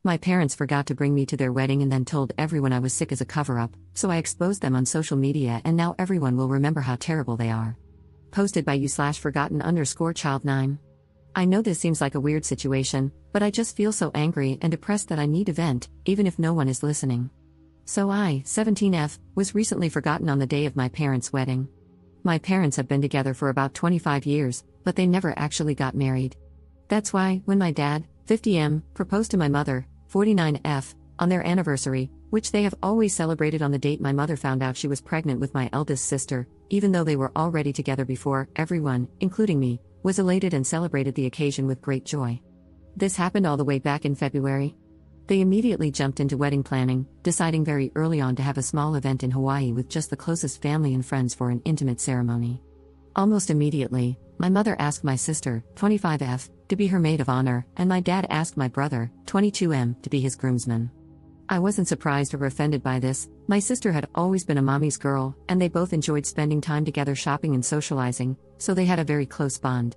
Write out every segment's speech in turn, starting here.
My parents forgot to bring me to their wedding and then told everyone I was sick as a cover-up, so I exposed them on social media and now everyone will remember how terrible they are. Posted by you/forgotten_child9. I know this seems like a weird situation, but I just feel so angry and depressed that I need to vent, even if no one is listening. So I, 17F, was recently forgotten on the day of my parents' wedding. My parents have been together for about 25 years, but they never actually got married. That's why, when my dad, 50M, proposed to my mother, 49F, on their anniversary, which they have always celebrated on the date my mother found out she was pregnant with my eldest sister, even though they were already together before, everyone, including me, was elated and celebrated the occasion with great joy. This happened all the way back in February. They immediately jumped into wedding planning, deciding very early on to have a small event in Hawaii with just the closest family and friends for an intimate ceremony. Almost immediately, my mother asked my sister, 25F, to be her maid of honor, and my dad asked my brother, 22M, to be his groomsman. I wasn't surprised or offended by this. My sister had always been a mommy's girl, and they both enjoyed spending time together shopping and socializing, so they had a very close bond.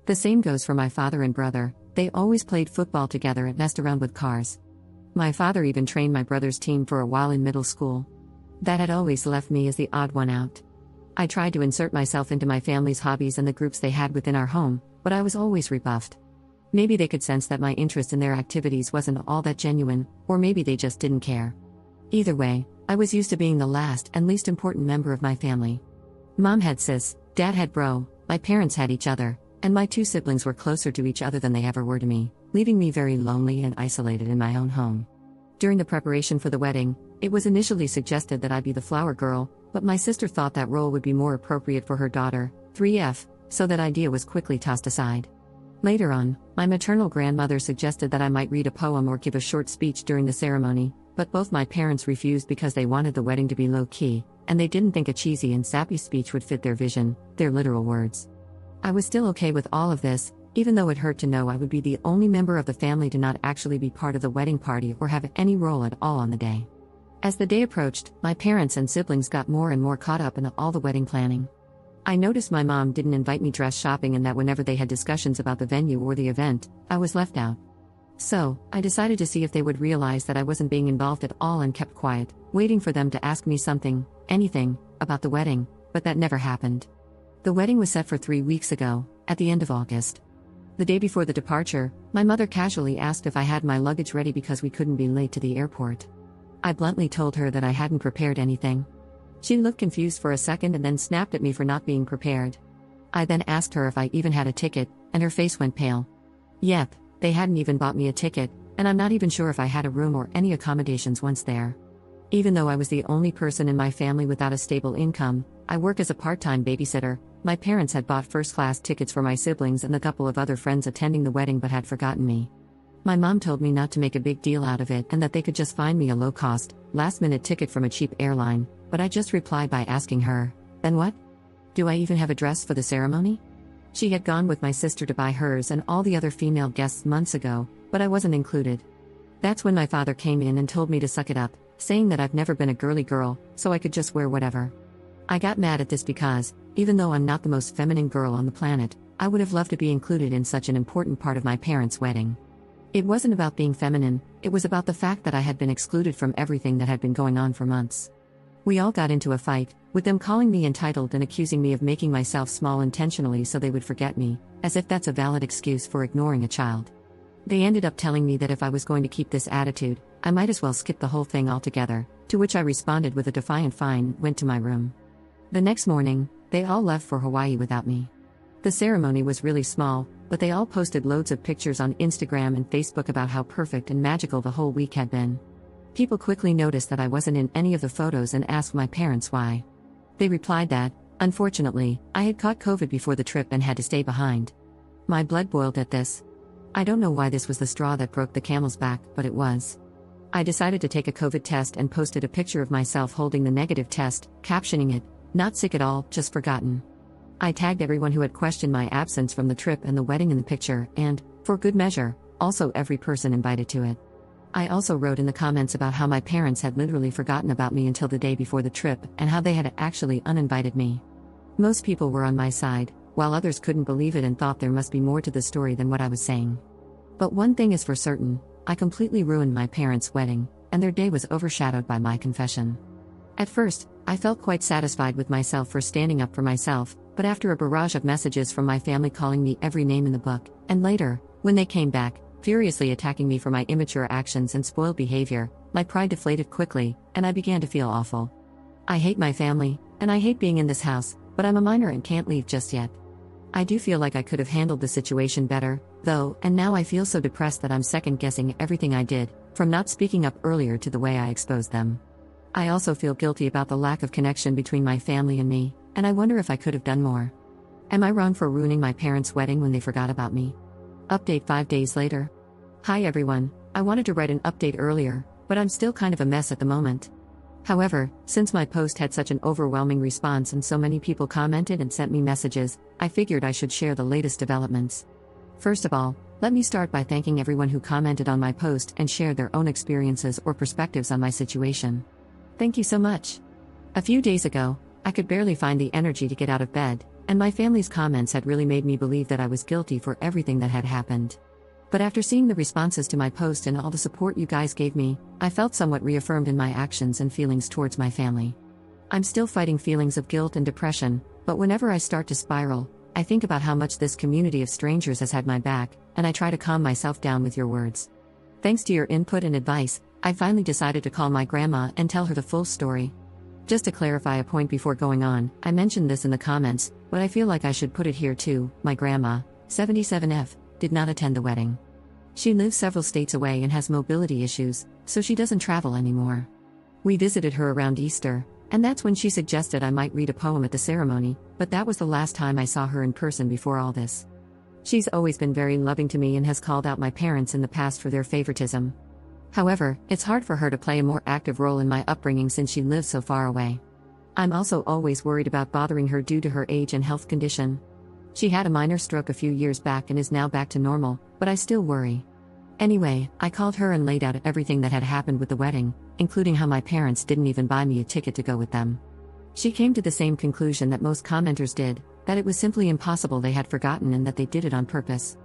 The same goes for my father and brother. They always played football together and messed around with cars. My father even trained my brother's team for a while in middle school. That had always left me as the odd one out. I tried to insert myself into my family's hobbies and the groups they had within our home, but I was always rebuffed. Maybe they could sense that my interest in their activities wasn't all that genuine, or maybe they just didn't care. Either way, I was used to being the last and least important member of my family. Mom had sis, dad had bro, my parents had each other, and my two siblings were closer to each other than they ever were to me, leaving me very lonely and isolated in my own home. During the preparation for the wedding, it was initially suggested that I be the flower girl, but my sister thought that role would be more appropriate for her daughter, 3F, so that idea was quickly tossed aside. Later on, my maternal grandmother suggested that I might read a poem or give a short speech during the ceremony, but both my parents refused because they wanted the wedding to be low-key, and they didn't think a cheesy and sappy speech would fit their vision, their literal words. I was still okay with all of this, even though it hurt to know I would be the only member of the family to not actually be part of the wedding party or have any role at all on the day. As the day approached, my parents and siblings got more and more caught up in all the wedding planning. I noticed my mom didn't invite me dress shopping and that whenever they had discussions about the venue or the event, I was left out. So, I decided to see if they would realize that I wasn't being involved at all and kept quiet, waiting for them to ask me something, anything, about the wedding, but that never happened. The wedding was set for 3 weeks ago, at the end of August. The day before the departure, my mother casually asked if I had my luggage ready because we couldn't be late to the airport. I bluntly told her that I hadn't prepared anything. She looked confused for a second and then snapped at me for not being prepared. I then asked her if I even had a ticket, and her face went pale. Yep, they hadn't even bought me a ticket, and I'm not even sure if I had a room or any accommodations once there. Even though I was the only person in my family without a stable income, I work as a part-time babysitter. My parents had bought first-class tickets for my siblings and a couple of other friends attending the wedding but had forgotten me. My mom told me not to make a big deal out of it and that they could just find me a low-cost, last-minute ticket from a cheap airline, but I just replied by asking her, "Then what? Do I even have a dress for the ceremony?" She had gone with my sister to buy hers and all the other female guests months ago, but I wasn't included. That's when my father came in and told me to suck it up, saying that I've never been a girly girl, so I could just wear whatever. I got mad at this because, even though I'm not the most feminine girl on the planet, I would have loved to be included in such an important part of my parents' wedding. It wasn't about being feminine, it was about the fact that I had been excluded from everything that had been going on for months. We all got into a fight, with them calling me entitled and accusing me of making myself small intentionally so they would forget me, as if that's a valid excuse for ignoring a child. They ended up telling me that if I was going to keep this attitude, I might as well skip the whole thing altogether, to which I responded with a defiant fine and went to my room. The next morning, they all left for Hawaii without me. The ceremony was really small, but they all posted loads of pictures on Instagram and Facebook about how perfect and magical the whole week had been. People quickly noticed that I wasn't in any of the photos and asked my parents why. They replied that, unfortunately, I had caught COVID before the trip and had to stay behind. My blood boiled at this. I don't know why this was the straw that broke the camel's back, but it was. I decided to take a COVID test and posted a picture of myself holding the negative test, captioning it, "Not sick at all, just forgotten." I tagged everyone who had questioned my absence from the trip and the wedding in the picture, and, for good measure, also every person invited to it. I also wrote in the comments about how my parents had literally forgotten about me until the day before the trip and how they had actually uninvited me. Most people were on my side, while others couldn't believe it and thought there must be more to the story than what I was saying. But one thing is for certain, I completely ruined my parents' wedding, and their day was overshadowed by my confession. At first, I felt quite satisfied with myself for standing up for myself, but after a barrage of messages from my family calling me every name in the book, and later, when they came back, furiously attacking me for my immature actions and spoiled behavior, my pride deflated quickly, and I began to feel awful. I hate my family, and I hate being in this house, but I'm a minor and can't leave just yet. I do feel like I could have handled the situation better, though, and now I feel so depressed that I'm second-guessing everything I did, from not speaking up earlier to the way I exposed them. I also feel guilty about the lack of connection between my family and me, and I wonder if I could have done more. Am I wrong for ruining my parents' wedding when they forgot about me? Update 5 days later. Hi everyone, I wanted to write an update earlier, but I'm still kind of a mess at the moment. However, since my post had such an overwhelming response and so many people commented and sent me messages, I figured I should share the latest developments. First of all, let me start by thanking everyone who commented on my post and shared their own experiences or perspectives on my situation. Thank you so much. A few days ago, I could barely find the energy to get out of bed, and my family's comments had really made me believe that I was guilty for everything that had happened. But after seeing the responses to my post and all the support you guys gave me, I felt somewhat reaffirmed in my actions and feelings towards my family. I'm still fighting feelings of guilt and depression, but whenever I start to spiral, I think about how much this community of strangers has had my back, and I try to calm myself down with your words. Thanks to your input and advice, I finally decided to call my grandma and tell her the full story. Just to clarify a point before going on, I mentioned this in the comments, but I feel like I should put it here too. My grandma, 77F, did not attend the wedding. She lives several states away and has mobility issues, so she doesn't travel anymore. We visited her around Easter, and that's when she suggested I might read a poem at the ceremony, but that was the last time I saw her in person before all this. She's always been very loving to me and has called out my parents in the past for their favoritism. However, it's hard for her to play a more active role in my upbringing since she lives so far away. I'm also always worried about bothering her due to her age and health condition. She had a minor stroke a few years back and is now back to normal, but I still worry. Anyway, I called her and laid out everything that had happened with the wedding, including how my parents didn't even buy me a ticket to go with them. She came to the same conclusion that most commenters did, that it was simply impossible they had forgotten and that they did it on purpose.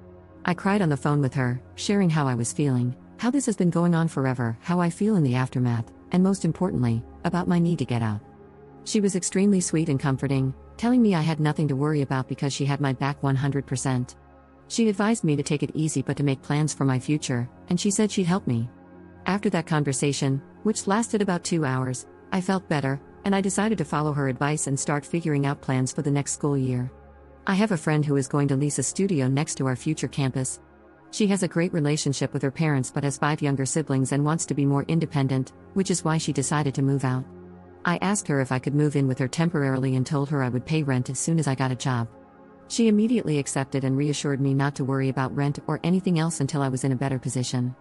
I cried on the phone with her, sharing how I was feeling, how this has been going on forever, how I feel in the aftermath, and most importantly, about my need to get out. She was extremely sweet and comforting, telling me I had nothing to worry about because she had my back 100%. She advised me to take it easy but to make plans for my future, and she said she'd help me. After that conversation, which lasted about 2 hours, I felt better, and I decided to follow her advice and start figuring out plans for the next school year. I have a friend who is going to lease a studio next to our future campus. She has a great relationship with her parents but has 5 younger siblings and wants to be more independent, which is why she decided to move out. I asked her if I could move in with her temporarily and told her I would pay rent as soon as I got a job. She immediately accepted and reassured me not to worry about rent or anything else until I was in a better position.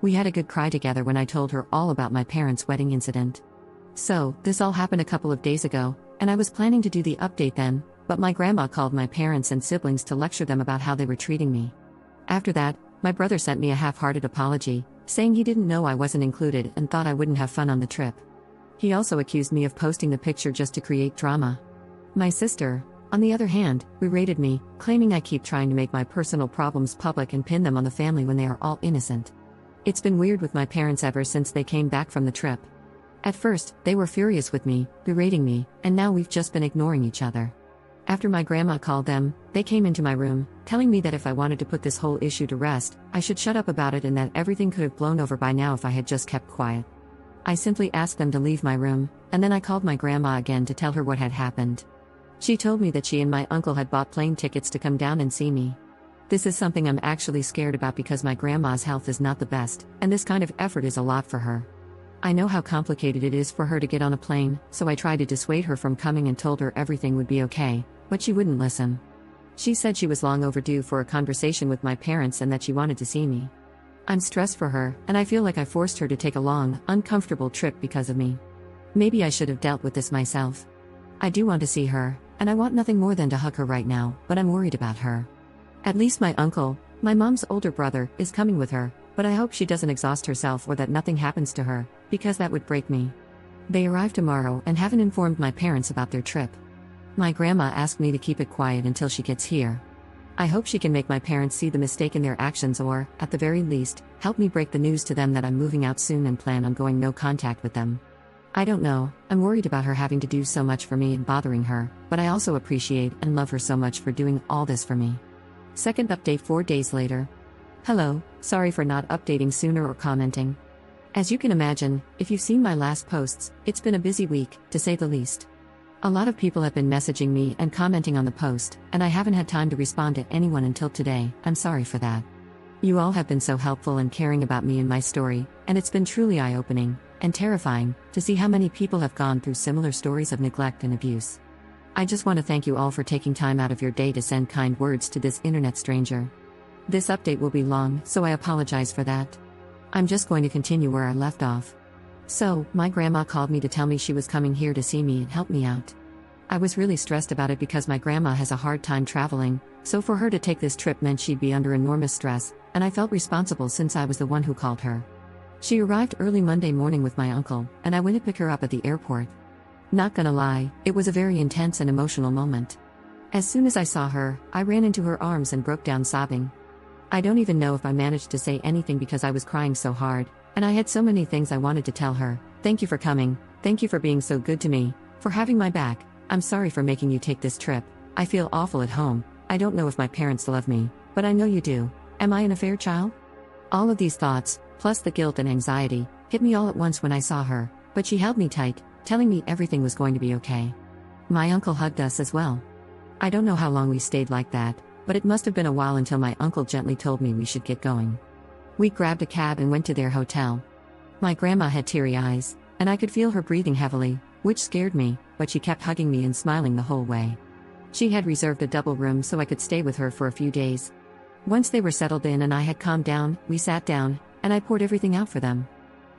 We had a good cry together when I told her all about my parents' wedding incident. So, this all happened a couple of days ago, and I was planning to do the update then, but my grandma called my parents and siblings to lecture them about how they were treating me. After that, my brother sent me a half-hearted apology, saying he didn't know I wasn't included and thought I wouldn't have fun on the trip. He also accused me of posting the picture just to create drama. My sister, on the other hand, berated me, claiming I keep trying to make my personal problems public and pin them on the family when they are all innocent. It's been weird with my parents ever since they came back from the trip. At first, they were furious with me, berating me, and now we've just been ignoring each other. After my grandma called them, they came into my room, telling me that if I wanted to put this whole issue to rest, I should shut up about it and that everything could have blown over by now if I had just kept quiet. I simply asked them to leave my room, and then I called my grandma again to tell her what had happened. She told me that she and my uncle had bought plane tickets to come down and see me. This is something I'm actually scared about because my grandma's health is not the best, and this kind of effort is a lot for her. I know how complicated it is for her to get on a plane, so I tried to dissuade her from coming and told her everything would be okay, but she wouldn't listen. She said she was long overdue for a conversation with my parents and that she wanted to see me. I'm stressed for her, and I feel like I forced her to take a long, uncomfortable trip because of me. Maybe I should have dealt with this myself. I do want to see her, and I want nothing more than to hug her right now, but I'm worried about her. At least my uncle, my mom's older brother, is coming with her, but I hope she doesn't exhaust herself or that nothing happens to her, because that would break me. They arrive tomorrow and haven't informed my parents about their trip. My grandma asked me to keep it quiet until she gets here. I hope she can make my parents see the mistake in their actions or, at the very least, help me break the news to them that I'm moving out soon and plan on going no contact with them. I don't know, I'm worried about her having to do so much for me and bothering her, but I also appreciate and love her so much for doing all this for me. Second update 4 days later. Hello, sorry for not updating sooner or commenting. As you can imagine, if you've seen my last posts, it's been a busy week, to say the least. A lot of people have been messaging me and commenting on the post, and I haven't had time to respond to anyone until today. I'm sorry for that. You all have been so helpful and caring about me and my story, and it's been truly eye-opening and terrifying to see how many people have gone through similar stories of neglect and abuse. I just want to thank you all for taking time out of your day to send kind words to this internet stranger. This update will be long, so I apologize for that. I'm just going to continue where I left off. So, my grandma called me to tell me she was coming here to see me and help me out. I was really stressed about it because my grandma has a hard time traveling, so for her to take this trip meant she'd be under enormous stress, and I felt responsible since I was the one who called her. She arrived early Monday morning with my uncle, and I went to pick her up at the airport. Not gonna lie, it was a very intense and emotional moment. As soon as I saw her, I ran into her arms and broke down sobbing. I don't even know if I managed to say anything because I was crying so hard, and I had so many things I wanted to tell her. Thank you for coming, thank you for being so good to me, for having my back. I'm sorry for making you take this trip. I feel awful at home. I don't know if my parents love me, but I know you do. Am I an affair child? All of these thoughts, plus the guilt and anxiety, hit me all at once when I saw her, but she held me tight, telling me everything was going to be okay. My uncle hugged us as well. I don't know how long we stayed like that, but it must have been a while until my uncle gently told me we should get going. We grabbed a cab and went to their hotel. My grandma had teary eyes, and I could feel her breathing heavily, which scared me, but she kept hugging me and smiling the whole way. She had reserved a double room so I could stay with her for a few days. Once they were settled in and I had calmed down, we sat down, and I poured everything out for them.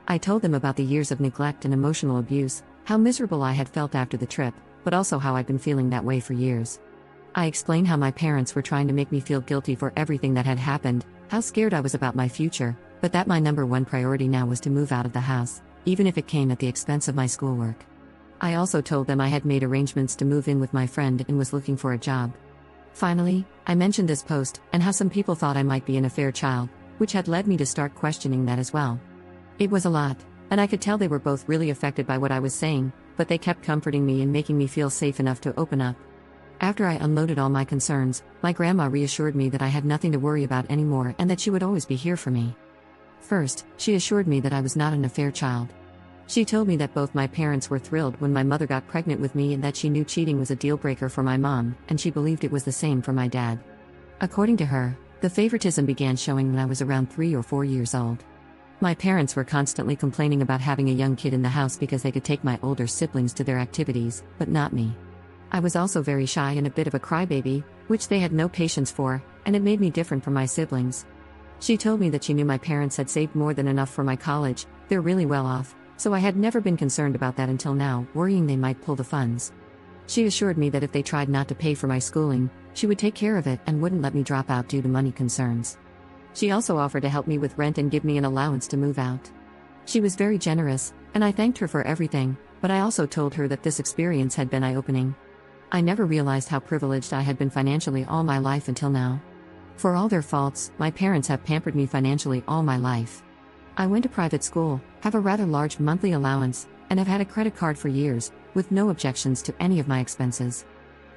I told them about the years of neglect and emotional abuse, how miserable I had felt after the trip, but also how I'd been feeling that way for years. I explained how my parents were trying to make me feel guilty for everything that had happened, how scared I was about my future, but that my number one priority now was to move out of the house, even if it came at the expense of my schoolwork. I also told them I had made arrangements to move in with my friend and was looking for a job. Finally, I mentioned this post and how some people thought I might be an affair child, which had led me to start questioning that as well. It was a lot, and I could tell they were both really affected by what I was saying, but they kept comforting me and making me feel safe enough to open up. After I unloaded all my concerns, my grandma reassured me that I had nothing to worry about anymore and that she would always be here for me. First, she assured me that I was not an affair child. She told me that both my parents were thrilled when my mother got pregnant with me and that she knew cheating was a deal breaker for my mom, and she believed it was the same for my dad. According to her, the favoritism began showing when I was around 3 or 4 years old. My parents were constantly complaining about having a young kid in the house because they could take my older siblings to their activities, but not me. I was also very shy and a bit of a crybaby, which they had no patience for, and it made me different from my siblings. She told me that she knew my parents had saved more than enough for my college, they're really well off, so I had never been concerned about that until now, worrying they might pull the funds. She assured me that if they tried not to pay for my schooling, she would take care of it and wouldn't let me drop out due to money concerns. She also offered to help me with rent and give me an allowance to move out. She was very generous, and I thanked her for everything, but I also told her that this experience had been eye-opening. I never realized how privileged I had been financially all my life until now. For all their faults, my parents have pampered me financially all my life. I went to private school, have a rather large monthly allowance, and have had a credit card for years, with no objections to any of my expenses.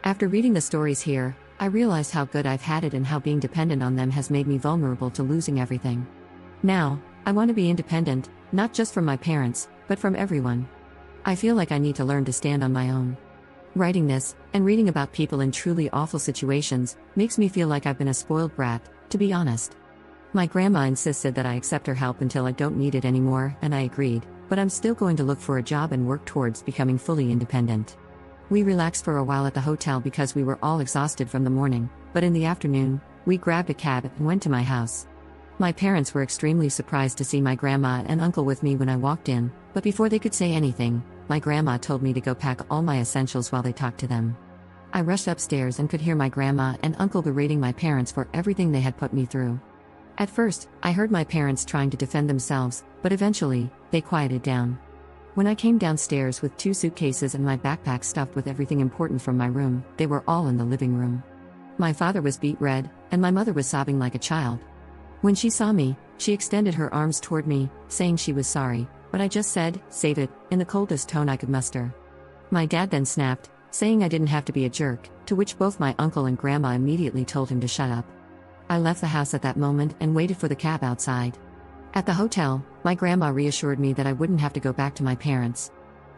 After reading the stories here, I realized how good I've had it and how being dependent on them has made me vulnerable to losing everything. Now, I want to be independent, not just from my parents, but from everyone. I feel like I need to learn to stand on my own. Writing this, and reading about people in truly awful situations, makes me feel like I've been a spoiled brat, to be honest. My grandma insisted that I accept her help until I don't need it anymore, and I agreed, but I'm still going to look for a job and work towards becoming fully independent. We relaxed for a while at the hotel because we were all exhausted from the morning, but in the afternoon, we grabbed a cab and went to my house. My parents were extremely surprised to see my grandma and uncle with me when I walked in, but before they could say anything, my grandma told me to go pack all my essentials while they talked to them. I rushed upstairs and could hear my grandma and uncle berating my parents for everything they had put me through. At first, I heard my parents trying to defend themselves, but eventually, they quieted down. When I came downstairs with 2 suitcases and my backpack stuffed with everything important from my room, they were all in the living room. My father was beet red, and my mother was sobbing like a child. When she saw me, she extended her arms toward me, saying she was sorry, but I just said, "Save it," in the coldest tone I could muster. My dad then snapped, saying I didn't have to be a jerk, to which both my uncle and grandma immediately told him to shut up. I left the house at that moment and waited for the cab outside. At the hotel, my grandma reassured me that I wouldn't have to go back to my parents.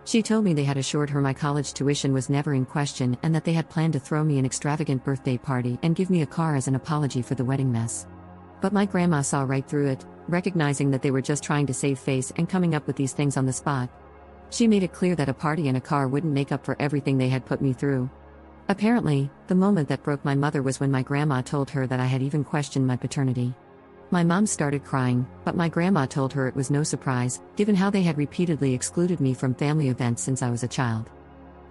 She told me they had assured her my college tuition was never in question and that they had planned to throw me an extravagant birthday party and give me a car as an apology for the wedding mess. But my grandma saw right through it, recognizing that they were just trying to save face and coming up with these things on the spot. She made it clear that a party and a car wouldn't make up for everything they had put me through. Apparently, the moment that broke my mother was when my grandma told her that I had even questioned my paternity. My mom started crying, but my grandma told her it was no surprise, given how they had repeatedly excluded me from family events since I was a child.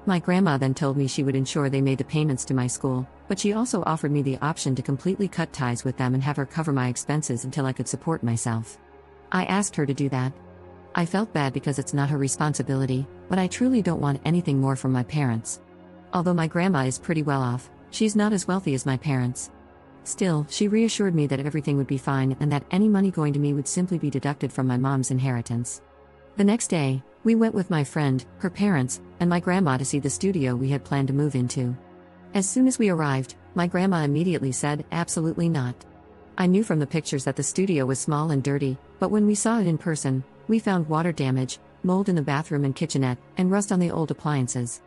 My grandma then told me she would ensure they made the payments to my school, but she also offered me the option to completely cut ties with them and have her cover my expenses until I could support myself. I asked her to do that. I felt bad because it's not her responsibility, but I truly don't want anything more from my parents. Although my grandma is pretty well off, she's not as wealthy as my parents. Still, she reassured me that everything would be fine and that any money going to me would simply be deducted from my mom's inheritance. The next day, we went with my friend, her parents, and my grandma to see the studio we had planned to move into. As soon as we arrived, my grandma immediately said, "Absolutely not." I knew from the pictures that the studio was small and dirty, but when we saw it in person, we found water damage, mold in the bathroom and kitchenette, and rust on the old appliances.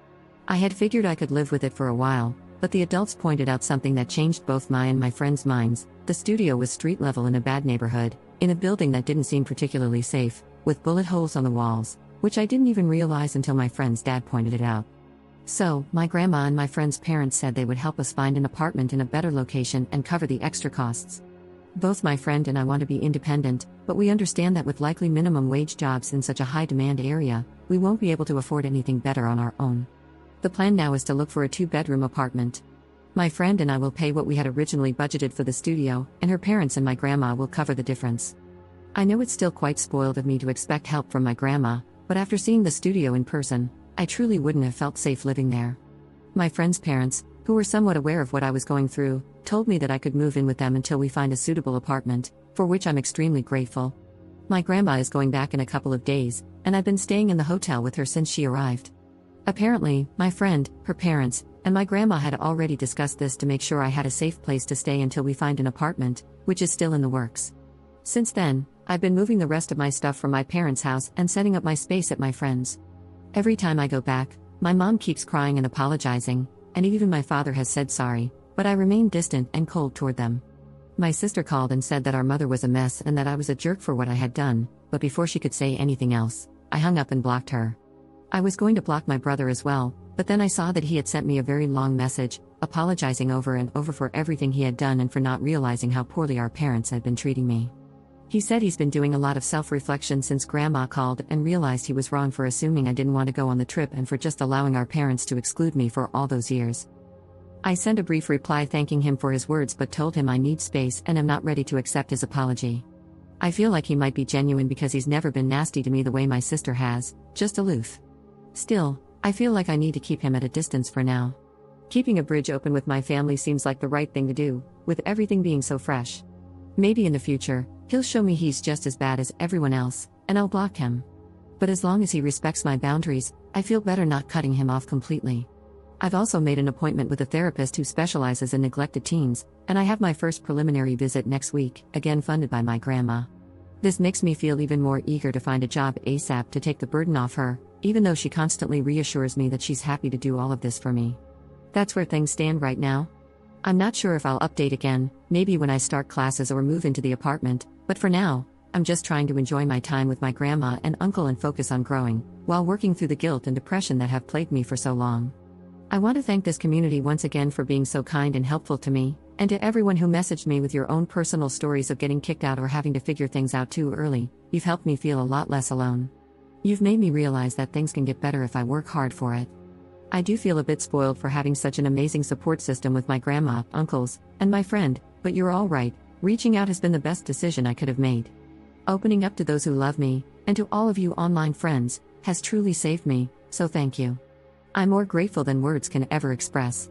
I had figured I could live with it for a while, but the adults pointed out something that changed both my and my friends' minds. The studio was street level in a bad neighborhood, in a building that didn't seem particularly safe, with bullet holes on the walls, which I didn't even realize until my friend's dad pointed it out. So, my grandma and my friend's parents said they would help us find an apartment in a better location and cover the extra costs. Both my friend and I want to be independent, but we understand that with likely minimum wage jobs in such a high demand area, we won't be able to afford anything better on our own. The plan now is to look for a 2-bedroom apartment. My friend and I will pay what we had originally budgeted for the studio, and her parents and my grandma will cover the difference. I know it's still quite spoiled of me to expect help from my grandma, but after seeing the studio in person, I truly wouldn't have felt safe living there. My friend's parents, who were somewhat aware of what I was going through, told me that I could move in with them until we find a suitable apartment, for which I'm extremely grateful. My grandma is going back in a couple of days, and I've been staying in the hotel with her since she arrived. Apparently, my friend, her parents, and my grandma had already discussed this to make sure I had a safe place to stay until we find an apartment, which is still in the works. Since then, I've been moving the rest of my stuff from my parents' house and setting up my space at my friend's. Every time I go back, my mom keeps crying and apologizing, and even my father has said sorry, but I remain distant and cold toward them. My sister called and said that our mother was a mess and that I was a jerk for what I had done, but before she could say anything else, I hung up and blocked her. I was going to block my brother as well, but then I saw that he had sent me a very long message, apologizing over and over for everything he had done and for not realizing how poorly our parents had been treating me. He said he's been doing a lot of self-reflection since Grandma called and realized he was wrong for assuming I didn't want to go on the trip and for just allowing our parents to exclude me for all those years. I sent a brief reply thanking him for his words but told him I need space and am not ready to accept his apology. I feel like he might be genuine because he's never been nasty to me the way my sister has, just aloof. Still, I feel like I need to keep him at a distance for now. Keeping a bridge open with my family seems like the right thing to do, with everything being so fresh. Maybe in the future, he'll show me he's just as bad as everyone else, and I'll block him. But as long as he respects my boundaries, I feel better not cutting him off completely. I've also made an appointment with a therapist who specializes in neglected teens, and I have my first preliminary visit next week, again funded by my grandma. This makes me feel even more eager to find a job ASAP to take the burden off her, even though she constantly reassures me that she's happy to do all of this for me. That's where things stand right now. I'm not sure if I'll update again, maybe when I start classes or move into the apartment, but for now, I'm just trying to enjoy my time with my grandma and uncle and focus on growing, while working through the guilt and depression that have plagued me for so long. I want to thank this community once again for being so kind and helpful to me, and to everyone who messaged me with your own personal stories of getting kicked out or having to figure things out too early. You've helped me feel a lot less alone. You've made me realize that things can get better if I work hard for it. I do feel a bit spoiled for having such an amazing support system with my grandma, uncles, and my friend, but you're all right, reaching out has been the best decision I could have made. Opening up to those who love me, and to all of you online friends, has truly saved me, so thank you. I'm more grateful than words can ever express.